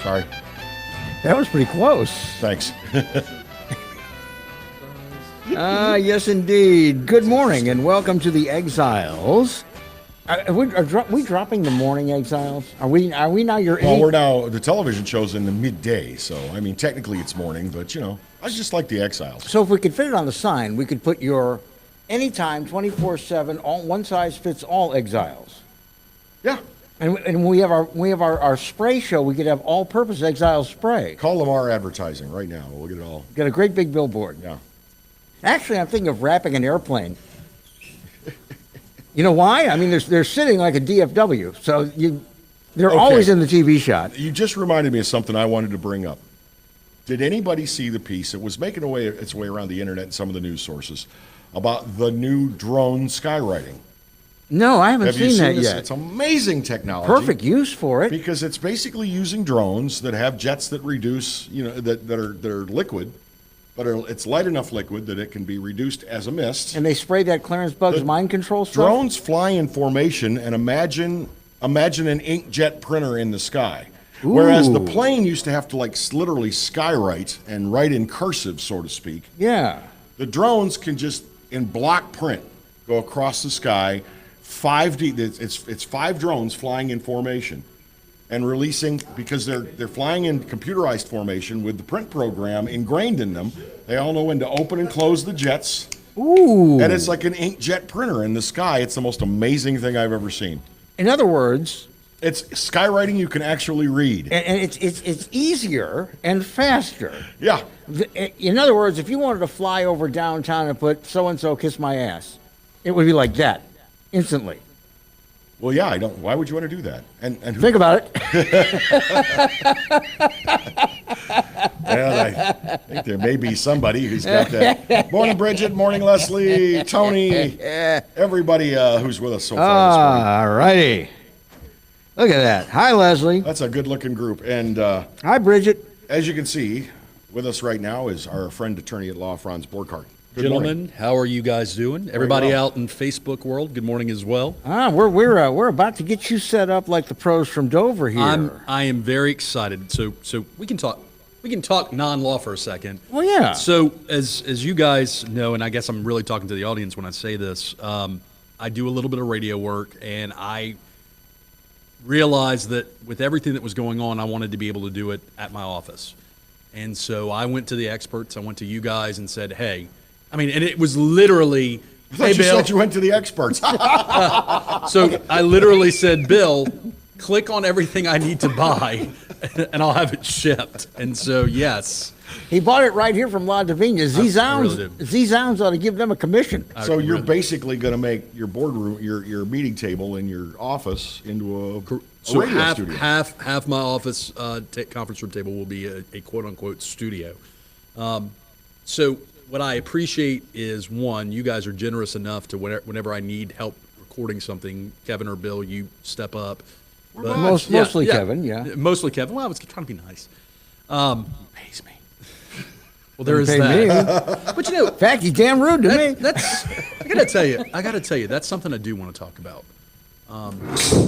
Sorry. That was pretty close. Thanks. Yes, indeed. Good morning and welcome to the Exiles. Are we dropping the morning Exiles? Are we now your Well, we're now, the television show's in the midday, so, I mean, technically it's morning, but, you know, I just like the Exiles. So if we could fit it on the sign, we could put your anytime, 24/7, all one size fits all Exiles. Yeah. And we have our spray show. We could have all-purpose Exile spray. Call Lamar Advertising right now. We'll get it all. Got a great big billboard. Yeah. Actually, I'm thinking of wrapping an airplane. You know why? I mean, they're sitting like a DFW, so they're always in the TV shot. You just reminded me of something I wanted to bring up. Did anybody see the piece? It was making its way around the internet and some of the news sources about the new drone skywriting. No, I haven't seen that this? yet. It's amazing technology. Perfect use for it. Because it's basically using drones that have jets that reduce, you know, that are liquid, but it's light enough liquid that it can be reduced as a mist. And they spray that Clarence Bugs mind control stuff? Drones fly in formation, and imagine an inkjet printer in the sky. Ooh. Whereas the plane used to have to literally skywrite and write in cursive, so to speak. Yeah. The drones can just, in block print, go across the sky. 5D. It's 5 drones flying in formation and releasing, because they're flying in computerized formation with the print program ingrained in them. They all know when to open and close the jets. Ooh. And it's like an inkjet printer in the sky. It's the most amazing thing I've ever seen. In other words, it's skywriting you can actually read. And it's easier and faster. Yeah. In other words, if you wanted to fly over downtown and put so-and-so kiss my ass, it would be like that. Instantly. Well, yeah, I don't. Why would you want to do that? And who, think about it. Well, I think there may be somebody who's got that. Morning, Bridget. Morning, Leslie. Tony. Everybody who's with us so far this morning. All righty. Look at that. Hi, Leslie. That's a good-looking group. And hi, Bridget. As you can see, with us right now is our friend, attorney at law, Franz Borghardt. Good Gentlemen, morning. how are you guys doing? Everybody out in Facebook world, good morning as well. We're about to get you set up like the pros from Dover here. I am very excited. So we can talk non-law for a second. Well, yeah. So as you guys know, and I guess I'm really talking to the audience when I say this, I do a little bit of radio work, and I realized that with everything that was going on, I wanted to be able to do it at my office. And so I went to the experts. I went to you guys and said, hey. I mean, and it was literally, I thought you said you went to the experts. So I literally said, Bill, click on everything I need to buy, and I'll have it shipped. And so, yes. He bought it right here from La Divina. Really Z-Zounds ought to give them a commission. So you're basically going to make your boardroom, your meeting table in your office into a radio studio. Half my office conference room table will be a quote-unquote studio. So what I appreciate is, one, you guys are generous enough to whenever I need help recording something, Kevin or Bill, you step up. But, mostly Kevin, yeah. Mostly Kevin. Well, I was trying to be nice. Pays me. Well, there is Pay that. me. But you know, In fact, he's damn rude to me. that's I gotta tell you, that's something I do want to talk about.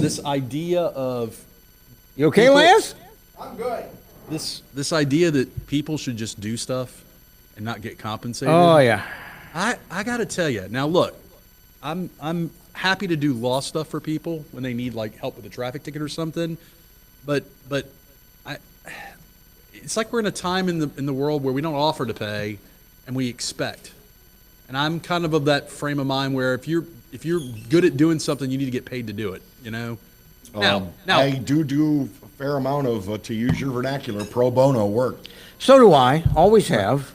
This idea of You okay, people- Lance? I'm good. this idea that people should just do stuff and not get compensated. Oh, yeah. I gotta tell you. Now look, I'm happy to do law stuff for people when they need like help with a traffic ticket or something, but it's like we're in a time in the world where we don't offer to pay and we expect. And I'm kind of that frame of mind where if you're good at doing something, you need to get paid to do it, you know? Now I do a fair amount of, to use your vernacular, pro bono work. So do I. Always have.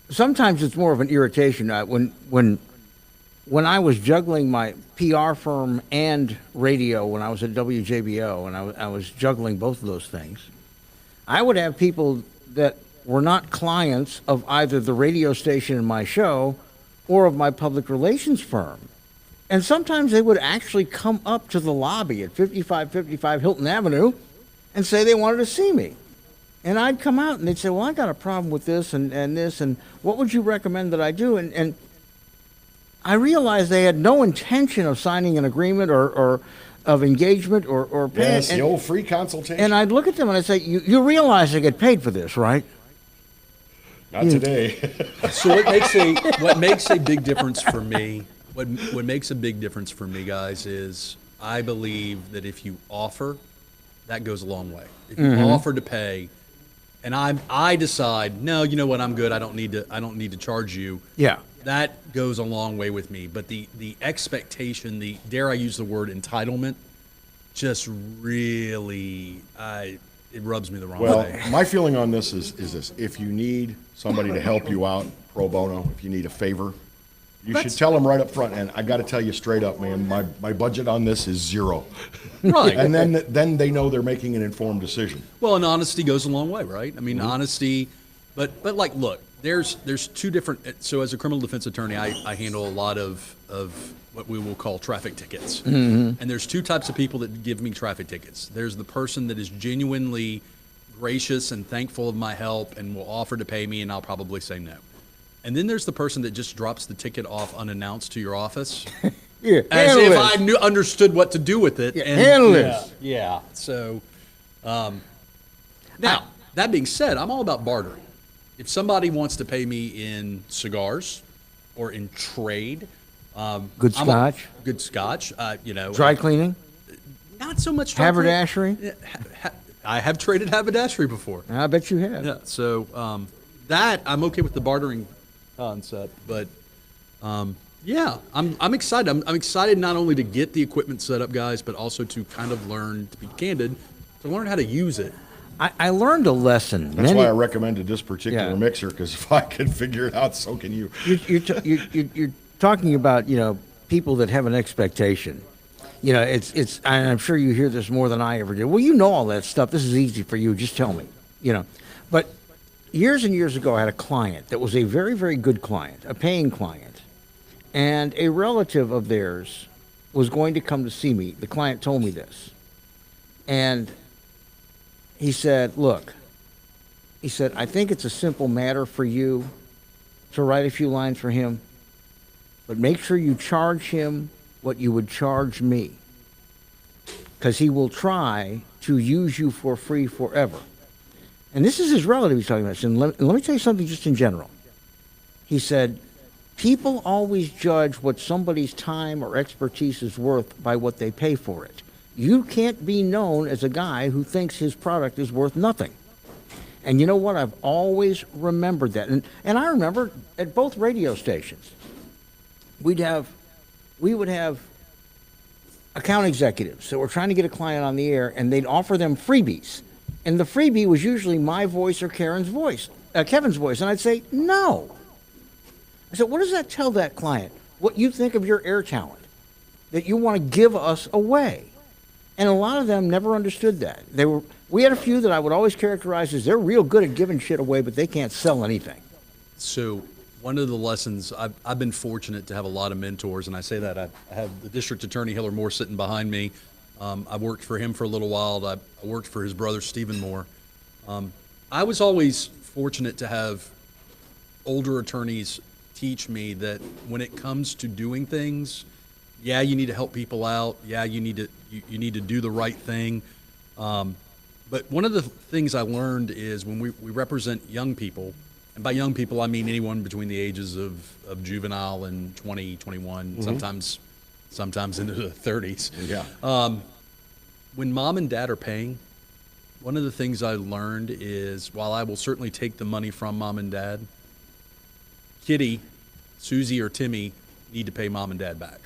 Sometimes it's more of an irritation. When I was juggling my PR firm and radio when I was at WJBO, and I was juggling both of those things, I would have people that were not clients of either the radio station in my show or of my public relations firm. And sometimes they would actually come up to the lobby at 5555 Hilton Avenue and say they wanted to see me. And I'd come out and they'd say, well, I got a problem with this and this, and what would you recommend that I do? And I realized they had no intention of signing an agreement or of engagement or pay. Yes, the old free consultation. And I'd look at them and I'd say, you realize I get paid for this, right? Not today. So what makes a big difference for me? What makes a big difference for me, guys, is I believe that if you offer, that goes a long way. If you offer to pay, and I decide, no, you know what, I'm good. I don't need to charge you. Yeah. That goes a long way with me. But the expectation, the dare I use the word entitlement, just really it rubs me the wrong Well, way. my feeling on this is this. If you need somebody to help you out pro bono, if you need a favor, you should tell them right up front. And I got to tell you straight up, man, my budget on this is zero. Right. And then they know they're making an informed decision. Well, and honesty goes a long way, right? I mean, honesty, but like, look, there's two different. So, as a criminal defense attorney, I handle a lot of what we will call traffic tickets, and there's two types of people that give me traffic tickets. There's the person that is genuinely gracious and thankful of my help and will offer to pay me, and I'll probably say no. And then there's the person that just drops the ticket off unannounced to your office. Yeah, As handle if this. I understood what to do with it. Yeah, handle yeah, this. Yeah. So, now, that being said, I'm all about bartering. If somebody wants to pay me in cigars or in trade, Good scotch. good scotch, Dry cleaning. not so much dry Haberdashery. cleaning. I have traded haberdashery before. I bet you have. Yeah. So that I'm okay with the bartering concept, but yeah, I'm excited. I'm excited not only to get the equipment set up, guys, but also to kind of learn, to be candid, to learn how to use it. I learned a lesson. That's why I recommended this particular Yeah. mixer, because if I can figure it out, so can you. You're talking about, people that have an expectation. It's. I'm sure you hear this more than I ever did. Well, you know all that stuff. This is easy for you. Just tell me. But years and years ago, I had a client that was a very, very good client, a paying client, and a relative of theirs was going to come to see me. The client told me this, and he said, "Look," he said, "I think it's a simple matter for you to write a few lines for him, but make sure you charge him what you would charge me, because he will try to use you for free forever." And this is his relative he's talking about. And let me tell you something just in general. He said, people always judge what somebody's time or expertise is worth by what they pay for it. You can't be known as a guy who thinks his product is worth nothing. And you know what? I've always remembered that. And I remember at both radio stations, we would have account executives that were trying to get a client on the air, and they'd offer them freebies. And the freebie was usually my voice or Kevin's voice. And I'd say, no. I said, what does that tell that client? What you think of your air talent, that you want to give us away. And a lot of them never understood that. We had a few that I would always characterize as they're real good at giving shit away, but they can't sell anything. So one of the lessons, I've been fortunate to have a lot of mentors, and I say that I have the district attorney, Hiller Moore, sitting behind me. I worked for him for a little while. I worked for his brother, Stephen Moore. I was always fortunate to have older attorneys teach me that when it comes to doing things, yeah, you need to help people out. Yeah, you need to do the right thing. But one of the things I learned is when we represent young people, and by young people I mean anyone between the ages of juvenile and 20, 21, sometimes into the 30s. Yeah. When mom and dad are paying, one of the things I learned is while I will certainly take the money from mom and dad, Kitty, Susie, or Timmy need to pay mom and dad back.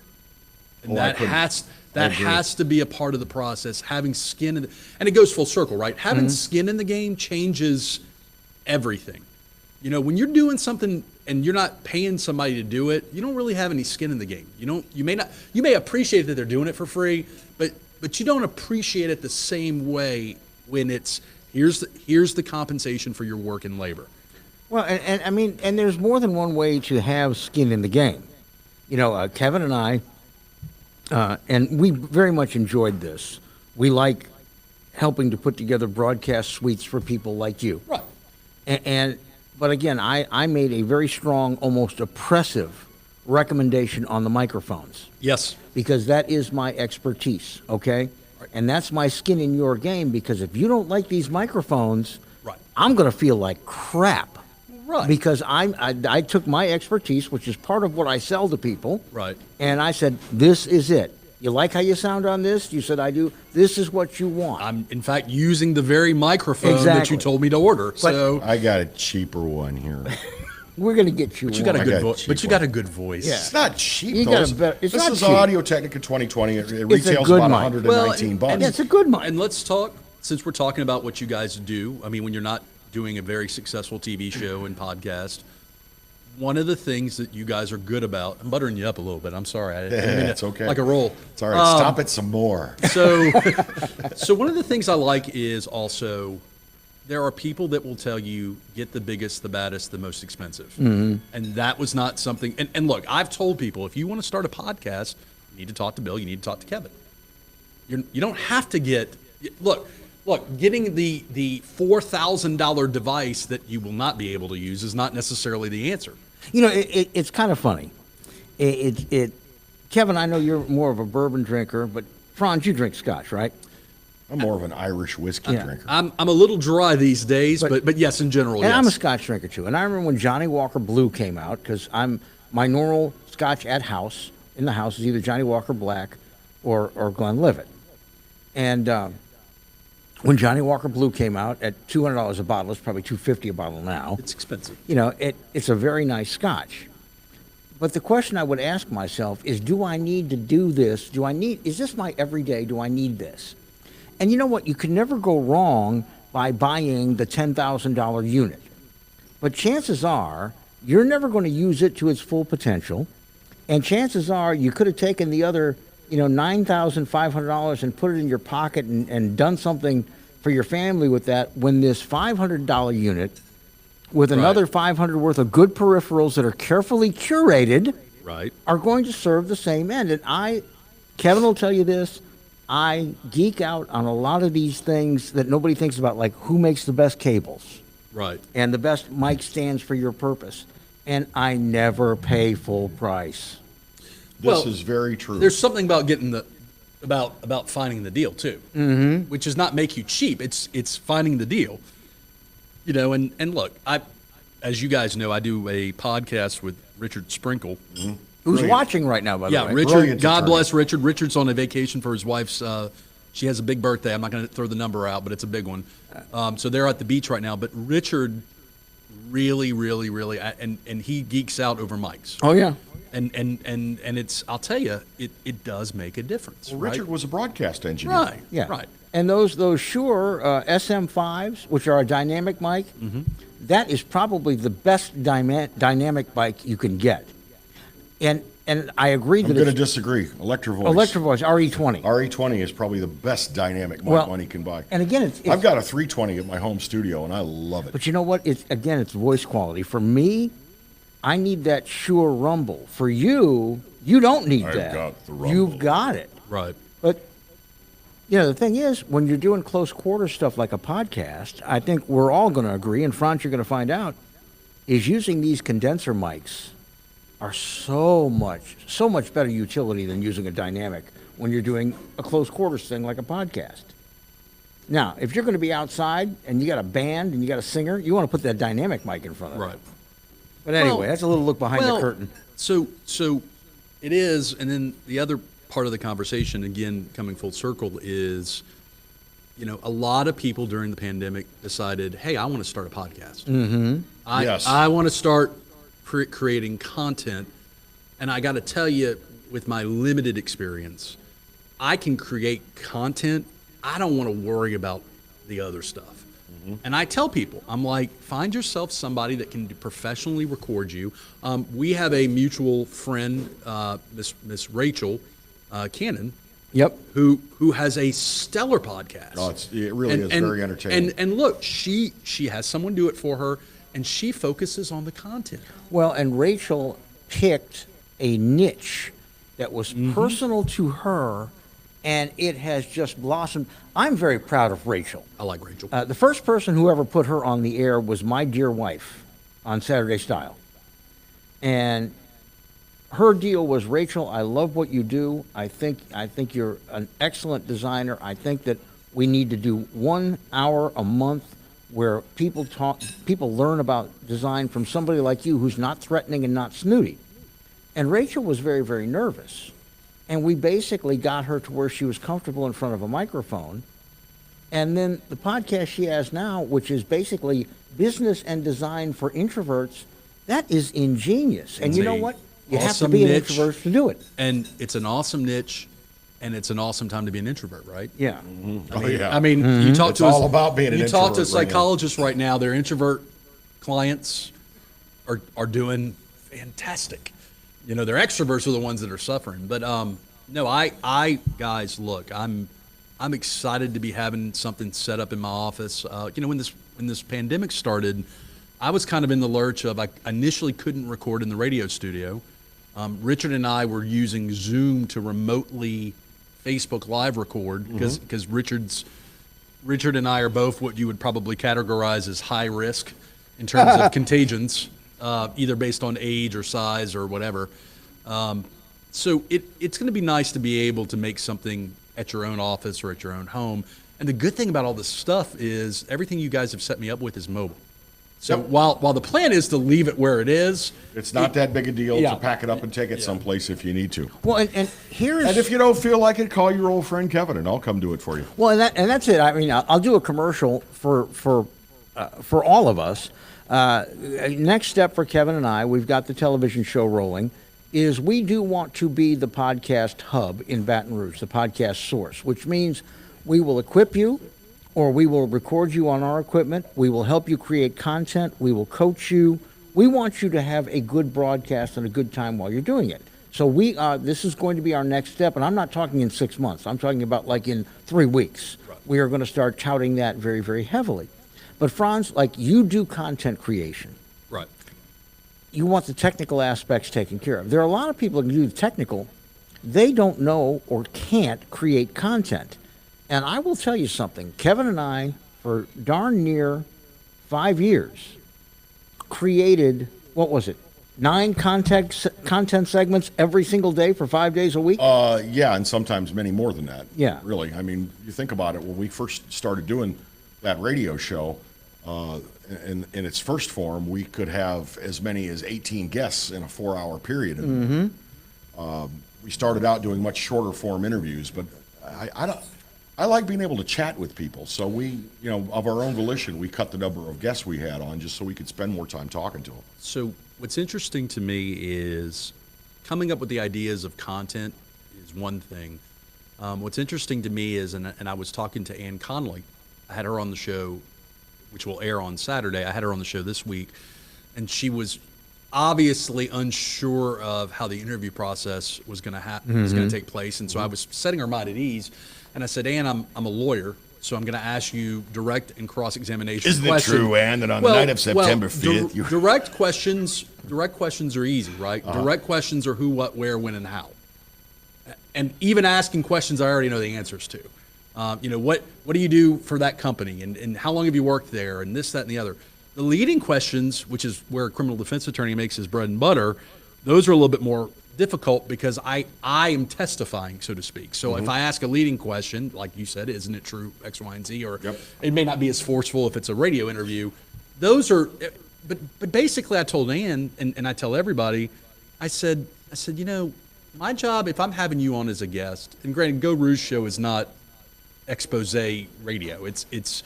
And that has to be a part of the process. Having skin in and it goes full circle, right? Having skin in the game changes everything. When you're doing something and you're not paying somebody to do it, you don't really have any skin in the game. You may appreciate that they're doing it for free, but you don't appreciate it the same way when it's here's the compensation for your work and labor. Well, and I mean, and there's more than one way to have skin in the game. Kevin and I, and we very much enjoyed this. We like helping to put together broadcast suites for people like you. Right. But again, I made a very strong, almost oppressive recommendation on the microphones Yes. because that is my expertise, okay? And that's my skin in your game because if you don't like these microphones, Right. I'm going to feel like crap. Right. Because I took my expertise, which is part of what I sell to people, Right. and I said, this is it. You like how you sound on this? You said, I do. This is what you want. I'm, in fact, using the very microphone that Exactly. you told me to order. So I got a cheaper one here. We're going to get you you one. got a I good got voice. cheap But you one. got a good voice. Yeah. It's not cheap. You though. got a better- it's this not is cheap. Audio Technica 2020. It It's a retails good about mic. 119 bucks. Yeah, it's a good mic. And let's talk, since we're talking about what you guys do. I mean, when you're not doing a very successful TV show and podcast, one of the things that you guys are good about, I'm buttering you up a little bit. I'm sorry. I didn't mean It's to- okay. Like a roll. It's all right. Stop it some more. So, so one of the things I like is also there are people that will tell you get the biggest, the baddest, the most expensive, and that was not something. And look, I've told people if you want to start a podcast, you need to talk to Bill, you need to talk to Kevin. You don't have to get look. Getting the $4,000 device that you will not be able to use is not necessarily the answer. You know, it's kind of funny. Kevin, I know you're more of a bourbon drinker, but Franz, you drink scotch, right? I'm more of an Irish whiskey Yeah. drinker. I'm a little dry these days, but yes, in general, And yes. I'm a scotch drinker too. And I remember when Johnny Walker Blue came out, because my normal scotch at house, in the house, is either Johnny Walker Black or Glenlivet. And when Johnny Walker Blue came out at $200 a bottle, it's probably $250 a bottle now. It's expensive. You know, it's a very nice scotch. But the question I would ask myself is, do I need to do this? Is this my everyday? Do I need this? And you know what? You can never go wrong by buying the $10,000 unit. But chances are you're never going to use it to its full potential. And chances are you could have taken the other, $9,500 and put it in your pocket and done something for your family with that when this $500 unit with another $500 worth of good peripherals that are carefully curated Right. are going to serve the same end. And Kevin will tell you this, I geek out on a lot of these things that nobody thinks about, like who makes the best cables Right. and the best mic stands for your purpose. And I never pay full price. This is very true. There's something about getting about finding the deal too, which does not make you cheap. It's finding the deal. And look, as you guys know, I do a podcast with Richard Sprinkle. Who's Brilliant. watching right now, by the Yeah, way? Richard. Brilliant God attorney. bless Richard. Richard's on a vacation for his wife's. She has a big birthday. I'm not going to throw the number out, but it's a big one. So they're at the beach right now. But Richard, really, really, really, and he geeks out over mics. Oh, yeah. And it's. I'll tell you, it does make a difference. Well, right? Richard was a broadcast engineer. Right. Yeah. Right. And those Shure SM5s, which are a dynamic mic, that is probably the best dynamic mic you can get. And I agree I'm that going to it's disagree. Electrovoice. Electrovoice RE20. RE20 is probably the best dynamic mic Well, money can buy. and again, it's I've got a 320 at my home studio, and I love it. But you know what? It's voice quality. For me, I need that Shure Rumble. For you, you don't need I've that. got the Rumble. You've got it. Right. But the thing is, when you're doing close quarter stuff like a podcast, I think we're all going to agree, and Franz, you're going to find out, is using these condenser mics are so much better utility than using a dynamic when you're doing a close quarters thing like a podcast. Now, if you're going to be outside and you got a band and you got a singer, you want to put that dynamic mic in front of Right. it. But anyway, Well- that's a little look behind the curtain. So it is, and then the other part of the conversation, again, coming full circle, is, a lot of people during the pandemic decided, hey, I want to start a podcast. Mm-hmm. Yes. I want to start creating content, and I got to tell you, with my limited experience, I can create content. I don't want to worry about the other stuff. And I tell people, I'm like, find yourself somebody that can professionally record you. We have a mutual friend, Miss Rachel Cannon, Yep. who has a stellar podcast. Oh, it really is very entertaining. And look, she has someone do it for her, and she focuses on the content. Well, and Rachel picked a niche that was personal to her, and it has just blossomed. I'm very proud of Rachel. I like Rachel. The first person who ever put her on the air was my dear wife on Saturday Style. And her deal was, Rachel, I love what you do. I think you're an excellent designer. I think that we need to do 1 hour a month where people learn about design from somebody like you who's not threatening and not snooty. And Rachel was very, very nervous. And we basically got her to where she was comfortable in front of a microphone. And then the podcast she has now, which is basically business and design for introverts, that is ingenious. And you know what? You have to be an introvert to do it. And it's an awesome niche, and it's an awesome time to be an introvert, right? Yeah. I mean, you talk It's to all about being an you talk to introvert right now. psychologists right now. Their introvert clients are doing fantastic. You know, their extroverts are the ones that are suffering. But no, I guys, look, I'm excited to be having something set up in my office. You know, when this pandemic started, I was kind of in the lurch of I initially couldn't record in the radio studio. Richard and I were using Zoom to remotely Facebook Live record because Richard and I are both what you would probably categorize as high risk in terms of contagions, either based on age or size or whatever. So it's going to be nice to be able to make something at your own office or at your own home. And the good thing about all this stuff is everything you guys have set me up with is mobile. So while the plan is to leave it where it is, It's not that big a deal Yeah. to pack it up and take it someplace if you need to. Well, and here's And if you don't feel like it, call your old friend Kevin, and I'll come do it for you. well, and that's it. I mean, I'll do a commercial for all of us. Next step for Kevin and I, we've got the television show rolling, is we do want to be the podcast hub in Baton Rouge, the podcast source, which means we will equip you, or we will record you on our equipment. We will help you create content. We will coach you. We want you to have a good broadcast and a good time while you're doing it. So this is going to be our next step, and I'm not talking in 6 months. I'm talking about like in 3 weeks. Right. We are going to start touting that very, very heavily. But Franz, like you do content creation. right? You want the technical aspects taken care of. There are a lot of people who can do the technical. They don't know or can't create content. And I will tell you something. Kevin and I, for darn near 5 years, created, what was it, 9 content segments every single day for 5 days a week? Yeah, and sometimes many more than that. Yeah. Really. I mean, you think about it, when we first started doing that radio show, in its first form, we could have as many as 18 guests in a 4-hour period. And, we started out doing much shorter form interviews, but I like being able to chat with people. So we, of our own volition, we cut the number of guests we had on just so we could spend more time talking to them. So what's interesting to me is coming up with the ideas of content is one thing. What's interesting to me is, and I was talking to Ann Conley, I had her on the show, which will air on Saturday. I had her on the show this week, and she was obviously unsure of how the interview process was going to happen, was going to take place. And so I was setting her mind at ease, and I said, Ann, I'm a lawyer, so I'm going to ask you direct and cross-examination Isn't questions. it true, Ann, that on the night of September 5th, you... Direct questions are easy, right? Direct questions are who, what, where, when, and how. And even asking questions I already know the answers to. What do you do for that company, and how long have you worked there, and this, that, and the other. The leading questions, which is where a criminal defense attorney makes his bread and butter, those are a little bit more difficult because I am testifying, so to speak. So if I ask a leading question, like you said, isn't it true, X, Y, and Z, or it may not be as forceful if it's a radio interview. Those are, but basically I told Ann, and I tell everybody, I said, my job, if I'm having you on as a guest, and granted, Go Rouge Show is not expose radio. It's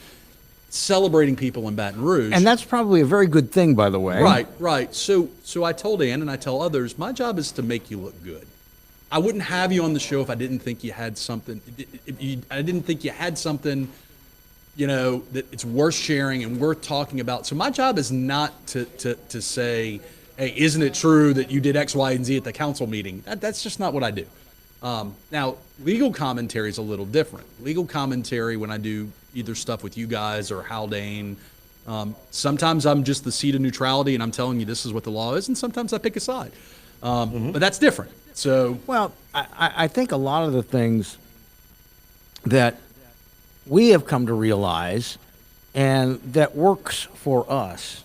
celebrating people in Baton Rouge. And that's probably a very good thing, by the way. Right. So I told Ann, and I tell others, my job is to make you look good. I wouldn't have you on the show if I didn't think you had something. I didn't think you had something, that it's worth sharing and worth talking about. So my job is not to say, hey, isn't it true that you did X, Y, and Z at the council meeting? That's just not what I do. Now, legal commentary is a little different. Legal commentary, when I do either stuff with you guys or Haldane, sometimes I'm just the seat of neutrality and I'm telling you this is what the law is, and sometimes I pick a side. But that's different. So, well, I think a lot of the things that we have come to realize and that works for us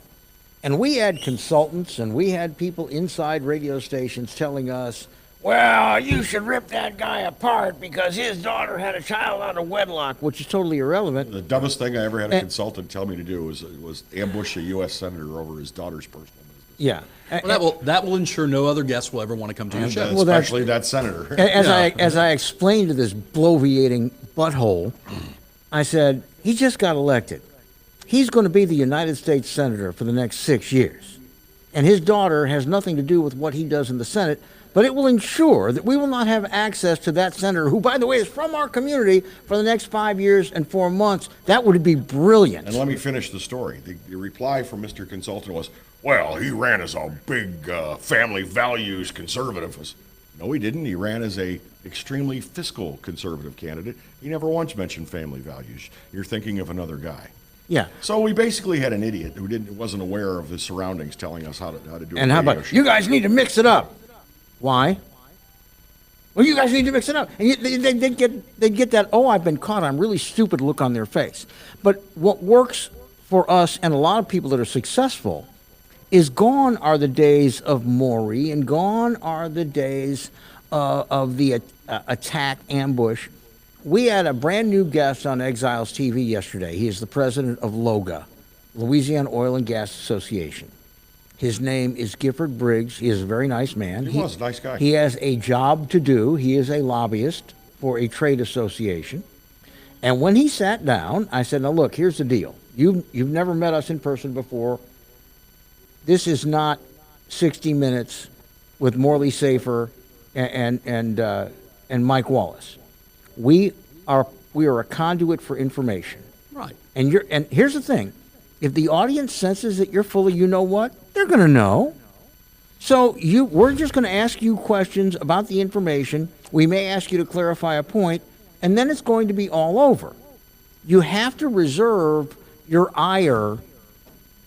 And we had consultants and we had people inside radio stations telling us, well, you should rip that guy apart because his daughter had a child out of wedlock, which is totally irrelevant. The dumbest thing I ever had a consultant tell me to do was ambush a U.S. senator over his daughter's personal business. Yeah. Well, that will ensure no other guests will ever want to come to your show. Well, that's- Especially that senator. As I explained to this bloviating butthole, I said, he just got elected. He's going to be the United States Senator for the next 6 years. And his daughter has nothing to do with what he does in the Senate, but it will ensure that we will not have access to that senator, who, by the way, is from our community, for the next 5 years and 4 months. That would be brilliant. And let me finish the story. The reply from Mr. Consultant was, well, he ran as a big family values conservative. No, he didn't. He ran as a extremely fiscal conservative candidate. He never once mentioned family values. You're thinking of another guy. Yeah. So we basically had an idiot who wasn't aware of his surroundings telling us how to do And a how radio about, show. you guys need to mix it up. Why? Well, you guys need to mix it up. And they'd get that, oh, I've been caught, I'm really stupid look on their face. But what works for us and a lot of people that are successful is gone are the days of Maury, and gone are the days of the attack ambush. We had a brand new guest on Exiles TV yesterday. He is the president of LOGA, Louisiana Oil and Gas Association. His name is Gifford Briggs. He is a very nice man. He was a nice guy. He has a job to do. He is a lobbyist for a trade association. And when he sat down, I said, now look, here's the deal. You've never met us in person before. This is not 60 Minutes with Morley Safer and Mike Wallace. We are a conduit for information. Right. And here's the thing. If the audience senses that you're full of you know what, they're going to know. So we're just going to ask you questions about the information. We may ask you to clarify a point, and then it's going to be all over. You have to reserve your ire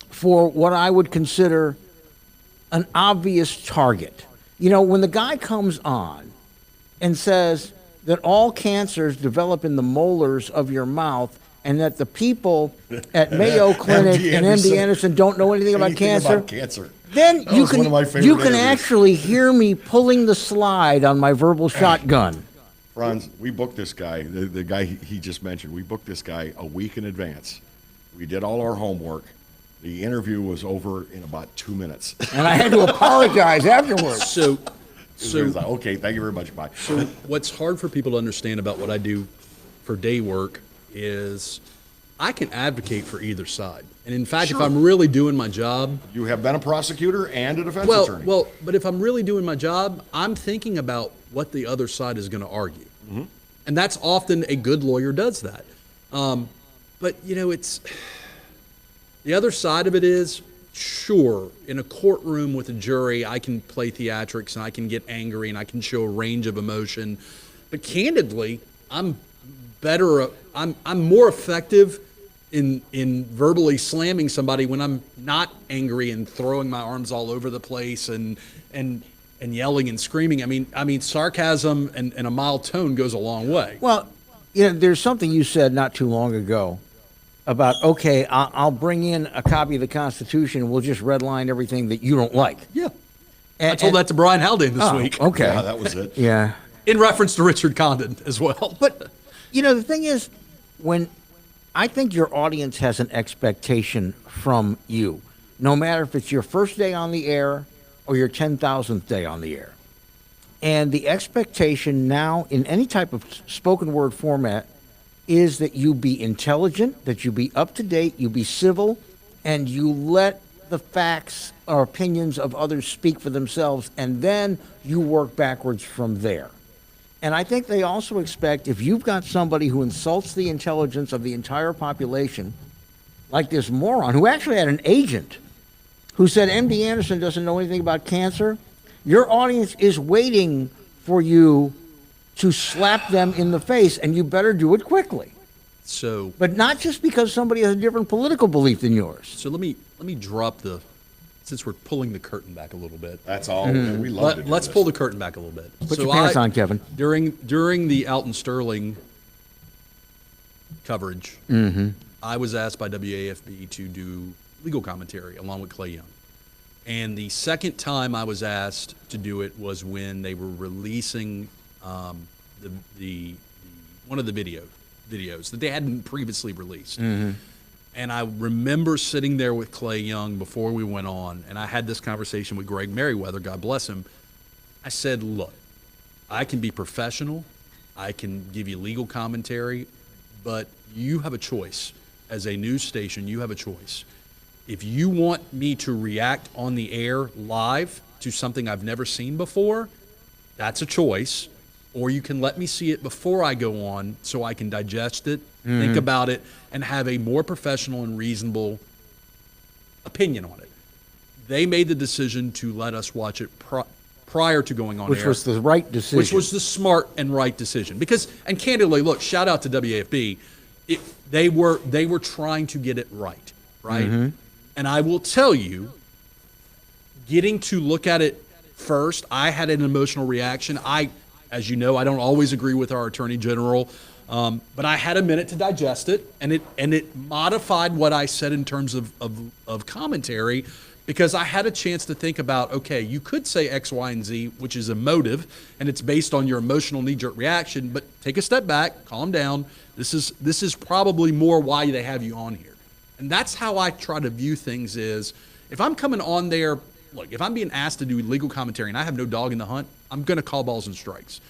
for what I would consider an obvious target. You know, when the guy comes on and says that all cancers develop in the molars of your mouth, and that the people at Mayo Clinic and MD Anderson don't know anything about cancer, then That you was one of my can favorite interviews. actually hear me pulling the slide on my verbal shotgun. Franz, we booked this guy, the guy he just mentioned. We booked this guy a week in advance. We did all our homework. The interview was over in about 2 minutes. And I had to apologize afterwards. So It was like, okay, thank you very much, bye. So what's hard for people to understand about what I do for day work is I can advocate for either side. And in fact, Sure. if I'm really doing my job, You have been a prosecutor and a defense attorney. but if I'm really doing my job, I'm thinking about what the other side is going to argue. Mm-hmm. And that's often a good lawyer does that. But, you know, it's the other side of it is, sure, in a courtroom with a jury, I can play theatrics and I can get angry and I can show a range of emotion. But candidly, I'm more effective in verbally slamming somebody when I'm not angry and throwing my arms all over the place and yelling and screaming. I mean, sarcasm and a mild tone goes a long way. Well, you know, there's something you said not too long ago about, okay, I'll bring in a copy of the Constitution and we'll just redline everything that you don't like. Yeah. I told that to Brian Haldane this week. Okay. Yeah, that was it. Yeah. In reference to Richard Condon as well. But, you know, the thing is, when I think your audience has an expectation from you, no matter if it's your first day on the air or your 10,000th day on the air. And the expectation now in any type of spoken word format is that you be intelligent, that you be up to date, you be civil, and you let the facts or opinions of others speak for themselves, and then you work backwards from there. And I think they also expect, if you've got somebody who insults the intelligence of the entire population, like this moron who actually had an agent who said MD Anderson doesn't know anything about cancer, your audience is waiting for you to slap them in the face, and you better do it quickly. So But not just because somebody has a different political belief than yours. let me drop since we're pulling the curtain back a little bit. That's all. We love to do Let's this. pull the curtain back a little bit. Put your pants on, Kevin. During the Alton Sterling coverage, I was asked by WAFB to do legal commentary along with Clay Young. And the second time I was asked to do it was when they were releasing the one of the videos that they hadn't previously released. And I remember sitting there with Clay Young before we went on, and I had this conversation with Greg Merriweather, God bless him. I said, look, I can be professional, I can give you legal commentary, but you have a choice. As a news station, you have a choice. If you want me to react on the air live to something I've never seen before, that's a choice. Or you can let me see it before I go on so I can digest it, think about it, and have a more professional and reasonable opinion on it. They made the decision to let us watch it prior to going on air. Which was the right decision. Which was the smart and right decision. Because, and candidly, look, shout out to WAFB. They were trying to get it right? And I will tell you, getting to look at it first, I had an emotional reaction. As you know, I don't always agree with our Attorney General, but I had a minute to digest it, and it modified what I said in terms of commentary, because I had a chance to think about, okay, you could say X, Y, and Z, which is emotive, and it's based on your emotional knee-jerk reaction, but take a step back, calm down. This is probably more why they have you on here. And that's how I try to view things is, if I'm coming on there, look, if I'm being asked to do legal commentary and I have no dog in the hunt, I'm going to call balls and strikes.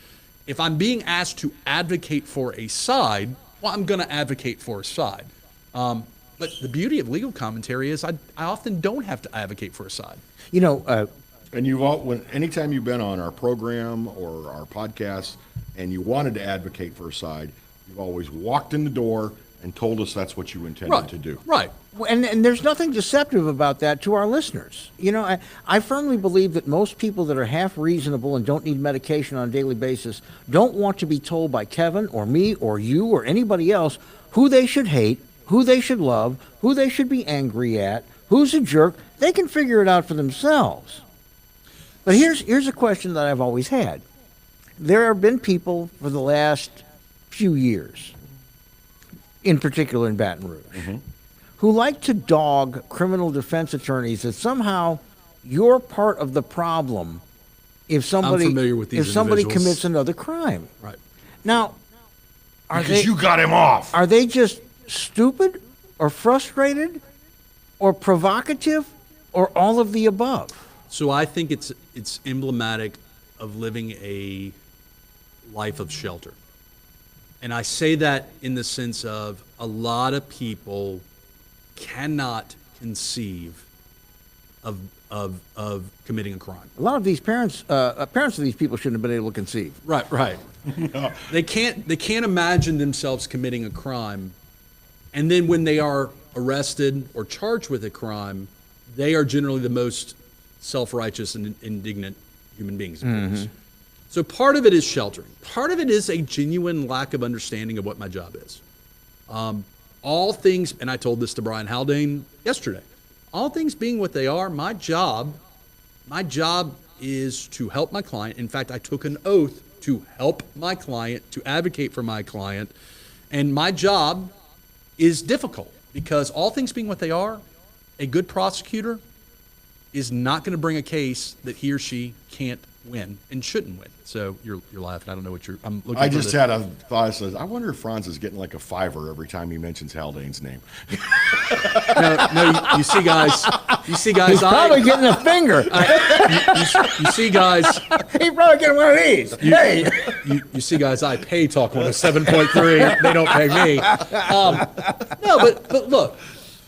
If I'm being asked to advocate for a side, well, I'm going to advocate for a side. But the beauty of legal commentary is I often don't have to advocate for a side. You know, And anytime you've been on our program or our podcast and you wanted to advocate for a side, you've always walked in the door and told us that's what you intended to do. Right. and there's nothing deceptive about that to our listeners. You know, I firmly believe that most people that are half reasonable and don't need medication on a daily basis don't want to be told by Kevin or me or you or anybody else who they should hate, who they should love, who they should be angry at, who's a jerk. They can figure it out for themselves. But here's a question that I've always had. There have been people for the last few years, in particular in Baton Rouge, who like to dog criminal defense attorneys that somehow you're part of the problem if somebody familiar with these individuals. commits another crime. Right. Now, Because you got him off. are they just stupid or frustrated or provocative or all of the above? So I think it's emblematic of living a life of shelter. And I say that in the sense of a lot of people cannot conceive of committing a crime. A lot of these parents of these people shouldn't have been able to conceive. Right. They can't imagine themselves committing a crime, and then when they are arrested or charged with a crime, they are generally the most self-righteous and indignant human beings, of course. So part of it is sheltering. Part of it is a genuine lack of understanding of what my job is. All things, and I told this to Brian Haldane yesterday, all things being what they are, my job is to help my client. In fact, I took an oath to help my client, to advocate for my client. And my job is difficult because all things being what they are, a good prosecutor is not going to bring a case that he or she can't win and shouldn't win. So you're laughing. I don't know what I'm looking. I just had a thought. I said, I wonder if Franz is getting like a $5 every time he mentions Haldane's name. No. You see, guys. He's probably getting a finger. You see, guys. He's probably getting one of these. Hey. You see, guys. I pay Talk 107.3. They don't pay me. No, but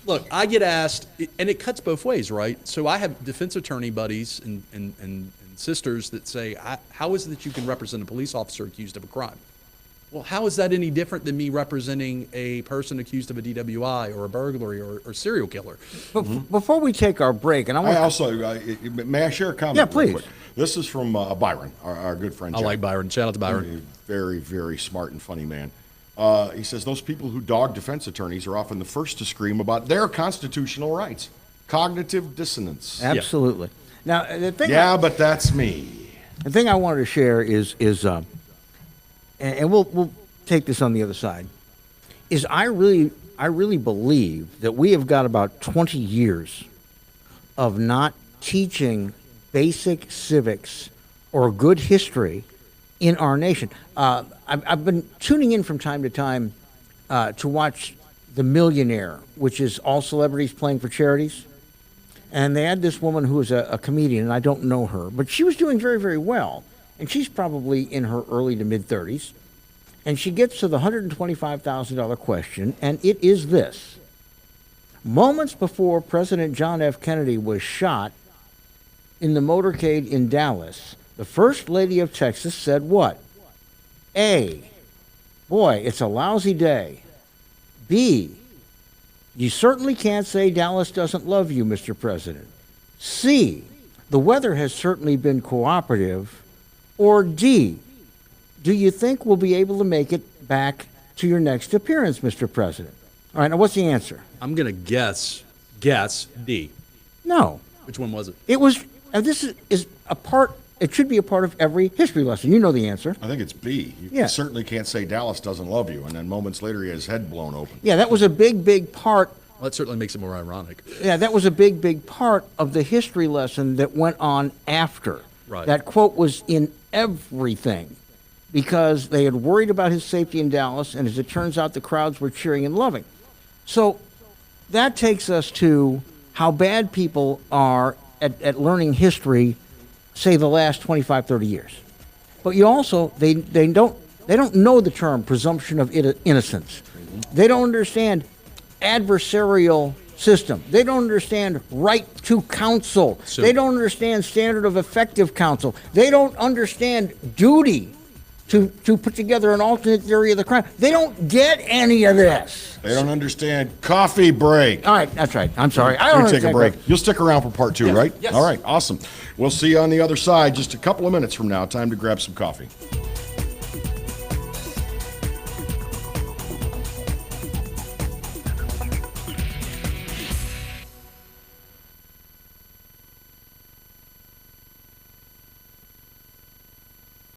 look. I get asked, and it cuts both ways, right? So I have defense attorney buddies and sisters that say, how is it that you can represent a police officer accused of a crime? Well, how is that any different than me representing a person accused of a DWI or a burglary or serial killer? Before we take our break, and may I share a comment? Yeah, real please. quick? This is from Byron, our good friend. I Jack. like Byron. Shout out to Byron. Very, very smart and funny man. He says those people who dog defense attorneys are often the first to scream about their constitutional rights. Cognitive dissonance. absolutely. Now, the thing But that's me. The thing I wanted to share is and we'll take this on the other side, is I really really believe that we have got about 20 years of not teaching basic civics or good history in our nation. I've been tuning in from time to time to watch The Millionaire, which is all celebrities playing for charities. And they had this woman who was a comedian, and I don't know her, but she was doing very, very well. And she's probably in her early to mid-30s. And she gets to the $125,000 question, and it is this. Moments before President John F. Kennedy was shot in the motorcade in Dallas, the First Lady of Texas said what? A, boy, it's a lousy day. B, you certainly can't say Dallas doesn't love you, Mr. President. C, the weather has certainly been cooperative. Or D, do you think we'll be able to make it back to your next appearance, Mr. President? All right, now what's the answer? I'm going to guess D. No. Which one was it? It was, and this is a part, it should be a part of every history lesson. You know the answer. I think it's B. You Yeah. certainly can't say Dallas doesn't love you, and then moments later he had his head blown open. Yeah, that was a big, big part. Well, that certainly makes it more ironic. Yeah, that was a big, big part of the history lesson that went on after. Right. That quote was in everything because they had worried about his safety in Dallas, and as it turns out, the crowds were cheering and loving. So that takes us to how bad people are at learning history, say the last 25, 30 years. But you also, they don't know the term presumption of innocence. They don't understand adversarial system. They don't understand right to counsel. So- They don't understand standard of effective counsel. They don't understand duty to put together an alternate theory of the crime. They don't get any of this. They don't understand coffee break. All right, that's right. I'm sorry. I don't We're gonna take a understand break. that. You'll stick around for part two, right? Yes. All right, awesome. We'll see you on the other side just a couple of minutes from now. Time to grab some coffee.